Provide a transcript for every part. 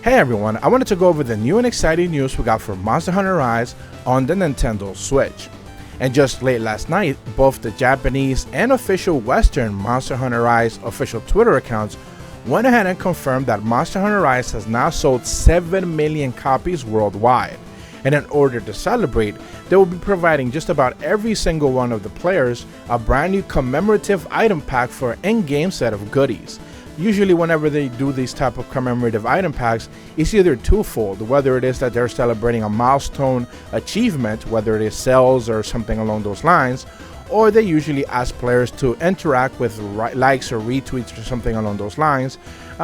Hey everyone, I wanted to go over the new and exciting news we got for Monster Hunter Rise on the Nintendo Switch. And just late last night, both the Japanese and official Western Monster Hunter Rise official Twitter accounts went ahead and confirmed that Monster Hunter Rise has now sold 7 million copies worldwide. And in order to celebrate, they will be providing just about every single one of the players a brand new commemorative item pack for an in-game set of goodies. Usually whenever they do these type of commemorative item packs, it's either twofold, whether it is that they're celebrating a milestone achievement, whether it is sales or something along those lines, or they usually ask players to interact with likes or retweets or something along those lines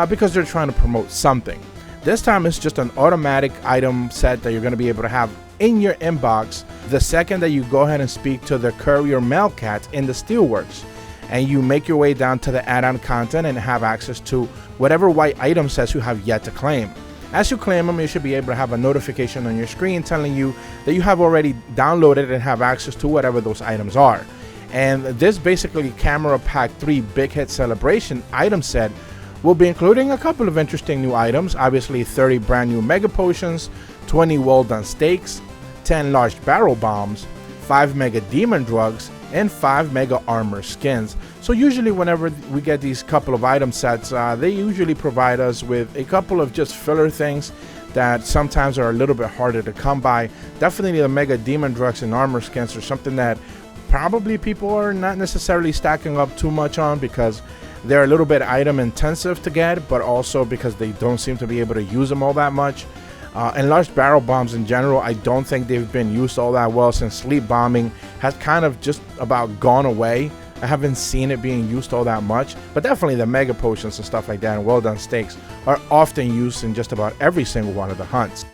because they're trying to promote something. This time it's just an automatic item set that you're going to be able to have in your inbox the second that you go ahead and speak to the courier mail cat in the Steelworks. And you make your way down to the add-on content and have access to whatever white item sets you have yet to claim. As you claim them, you should be able to have a notification on your screen telling you that you have already downloaded and have access to whatever those items are. And this basically Camera Pack 3 Big Hit Celebration item set will be including a couple of interesting new items, obviously 30 brand new Mega Potions, 20 well-done steaks, 10 large barrel bombs, 5 Mega Demon Drugs, and 5 Mega Armor skins. So usually whenever we get these couple of item sets, they usually provide us with a couple of just filler things that sometimes are a little bit harder to come by. Definitely the Mega Demon Drugs and Armor skins are something that probably people are not necessarily stacking up too much on because they're a little bit item intensive to get, but also because they don't seem to be able to use them all that much. And large barrel bombs in general, I don't think they've been used all that well since sleep bombing has kind of just about gone away. I haven't seen it being used all that much, but definitely the Mega Potions and stuff like that and well done steaks are often used in just about every single one of the hunts.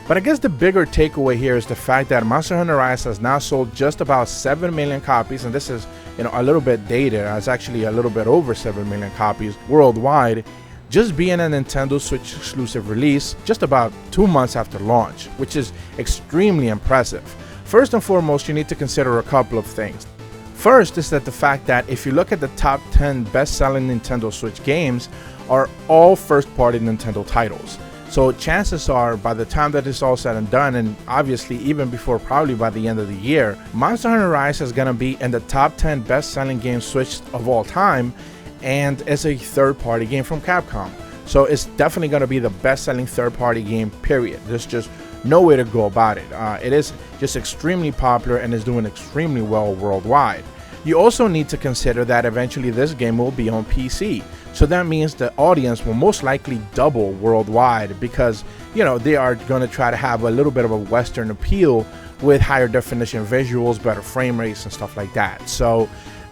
But I guess the bigger takeaway here is the fact that Monster Hunter Rise has now sold just about 7 million copies, and this is, a little bit dated. It's actually a little bit over 7 million copies worldwide, just being a Nintendo Switch exclusive release just about 2 months after launch, which is extremely impressive. First and foremost, you need to consider a couple of things. First is that the fact that if you look at the top 10 best-selling Nintendo Switch games are all first-party Nintendo titles. So chances are, by the time that it's all said and done, and obviously even before probably by the end of the year, Monster Hunter Rise is going to be in the top 10 best-selling games Switch of all time, and it's a third-party game from Capcom. So it's definitely going to be the best-selling third-party game, period. There's just no way to go about it. It is just extremely popular and is doing extremely well worldwide. You also need to consider that eventually this game will be on PC. So that means the audience will most likely double worldwide because, they are going to try to have a little bit of a Western appeal with higher definition visuals, better frame rates, and stuff like that. So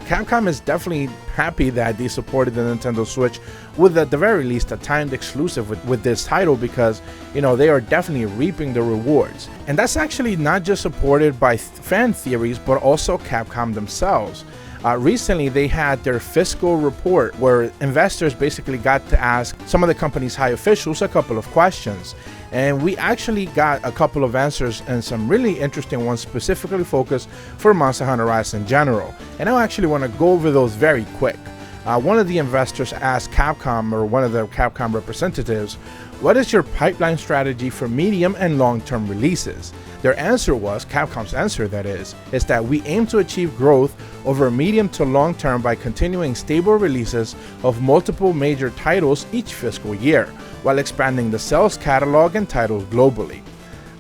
Capcom is definitely happy that they supported the Nintendo Switch with at the very least a timed exclusive with this title because, they are definitely reaping the rewards. And that's actually not just supported by fan theories, but also Capcom themselves. Recently, they had their fiscal report where investors basically got to ask some of the company's high officials a couple of questions. And we actually got a couple of answers and some really interesting ones specifically focused for Monster Hunter Rise in general. And I actually want to go over those very quick. One of the investors asked Capcom, or one of the Capcom representatives, what is your pipeline strategy for medium and long-term releases? Their answer was, Capcom's answer that is that we aim to achieve growth over medium to long term by continuing stable releases of multiple major titles each fiscal year, while expanding the sales catalog and titles globally.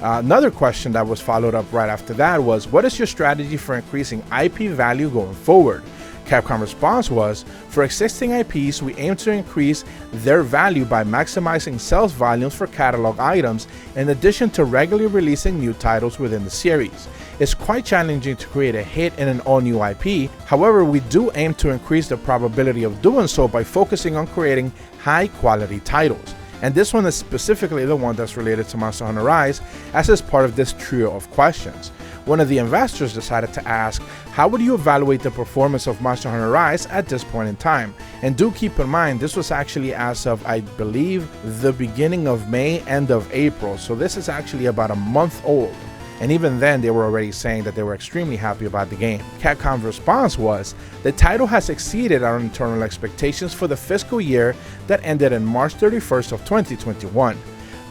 Another question that was followed up right after that was, what is your strategy for increasing IP value going forward? Capcom response was, for existing IPs, we aim to increase their value by maximizing sales volumes for catalog items in addition to regularly releasing new titles within the series. It's quite challenging to create a hit in an all-new IP, however, we do aim to increase the probability of doing so by focusing on creating high-quality titles. And this one is specifically the one that's related to Monster Hunter Rise, as is part of this trio of questions. One of the investors decided to ask, how would you evaluate the performance of Monster Hunter Rise at this point in time? And do keep in mind, this was actually as of, I believe, the beginning of May, end of April. So this is actually about a month old. And even then, they were already saying that they were extremely happy about the game. Capcom's response was, the title has exceeded our internal expectations for the fiscal year that ended in March 31st of 2021.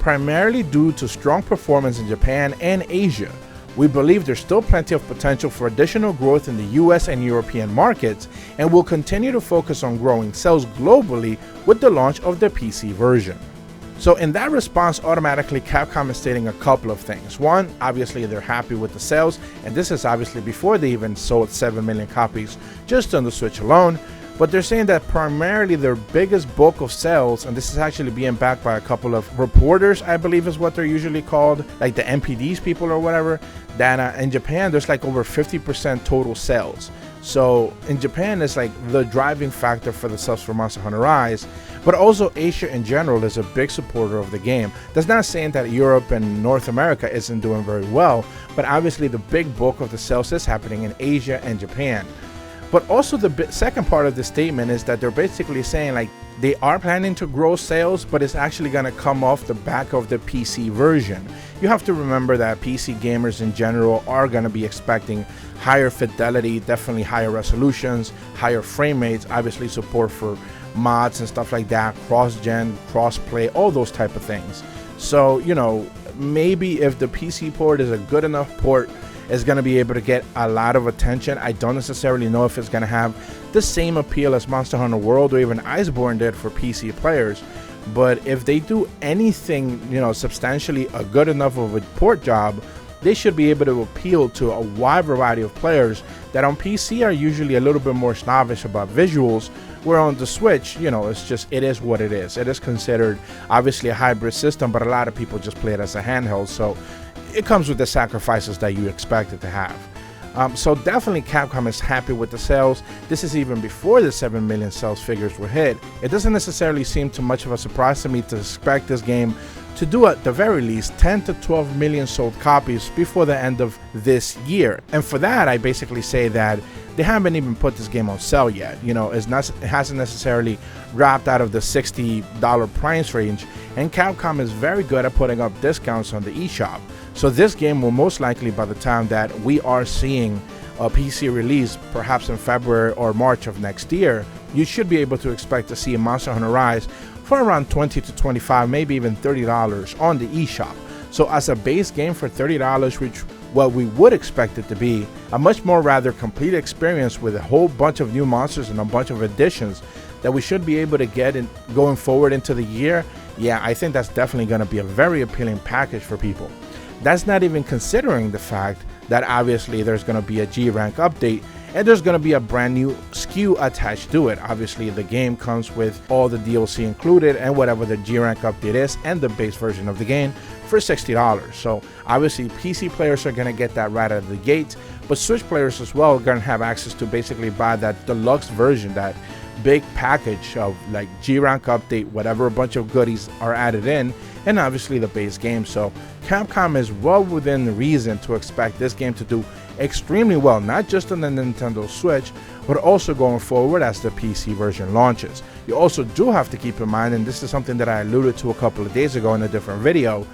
primarily due to strong performance in Japan and Asia. We believe there's still plenty of potential for additional growth in the US and European markets, and will continue to focus on growing sales globally with the launch of the PC version. So in that response, automatically Capcom is stating a couple of things. One, obviously they're happy with the sales, and this is obviously before they even sold 7 million copies just on the Switch alone. But they're saying that primarily their biggest bulk of sales, and this is actually being backed by a couple of reporters, I believe is what they're usually called, like the NPDs people or whatever, that in Japan there's like over 50% total sales. So in Japan it's like the driving factor for the sales for Monster Hunter Rise, but also Asia in general is a big supporter of the game. That's not saying that Europe and North America isn't doing very well, but obviously the big bulk of the sales is happening in Asia and Japan. But also the second part of the statement is that they're basically saying like they are planning to grow sales, but it's actually going to come off the back of the PC version. You have to remember that PC gamers in general are going to be expecting higher fidelity, definitely higher resolutions, higher frame rates, obviously support for mods and stuff like that, cross-gen, cross-play, all those type of things. So, you know, maybe if the PC port is a good enough port, is going to be able to get a lot of attention. I don't necessarily know if it's going to have the same appeal as Monster Hunter World or even Iceborne did for PC players, but if they do anything, you know, substantially a good enough of a port job, they should be able to appeal to a wide variety of players that on PC are usually a little bit more snobbish about visuals, where on the Switch, you know, it is what it is. It is considered obviously a hybrid system, but a lot of people just play it as a handheld, so it comes with the sacrifices that you expect it to have. So definitely Capcom is happy with the sales. This is even before the 7 million sales figures were hit. It doesn't necessarily seem too much of a surprise to me to expect this game to do at the very least 10 to 12 million sold copies before the end of this year. And for that, I basically say that they haven't even put this game on sale yet. You know, it hasn't necessarily dropped out of the $60 price range, and Capcom is very good at putting up discounts on the eShop. So this game will most likely, by the time that we are seeing a PC release, perhaps in February or March of next year, you should be able to expect to see a Monster Hunter Rise for around $20 to $25, maybe even $30 on the eShop. So as a base game for $30, which what we would expect it to be, a much more rather complete experience with a whole bunch of new monsters and a bunch of additions that we should be able to get in going forward into the year, yeah, I think that's definitely going to be a very appealing package for people. That's not even considering the fact that obviously there's going to be a G rank update and there's going to be a brand new SKU attached to it. Obviously the game comes with all the DLC included and whatever the G rank update is and the base version of the game for $60. So obviously PC players are going to get that right out of the gate, but Switch players as well are going to have access to basically buy that deluxe version, that big package of like G rank update, whatever a bunch of goodies are added in, and obviously the base game. So Capcom is well within reason to expect this game to do extremely well, not just on the Nintendo Switch, but also going forward as the PC version launches. You also do have to keep in mind, and this is something that I alluded to a couple of days ago in a different video,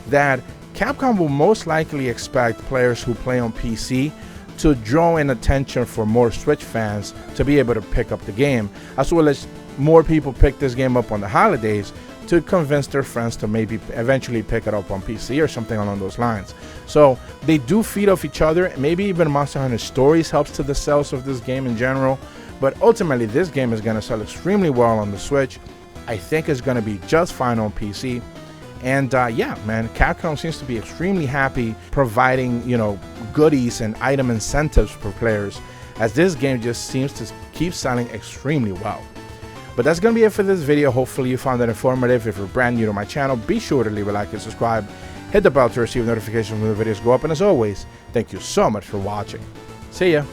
that Capcom will most likely expect players who play on PC to draw in attention for more Switch fans to be able to pick up the game, as well as more people pick this game up on the holidays to convince their friends to maybe eventually pick it up on PC or something along those lines. So they do feed off each other. Maybe even Monster Hunter Stories helps to the sales of this game in general, but ultimately this game is going to sell extremely well on the Switch. I think it's going to be just fine on PC. And yeah, man, Capcom seems to be extremely happy providing, you know, goodies and item incentives for players, as this game just seems to keep selling extremely well. But that's going to be it for this video. Hopefully you found it informative. If you're brand new to my channel, be sure to leave a like and subscribe. Hit the bell to receive notifications when the videos go up. And as always, thank you so much for watching. See ya.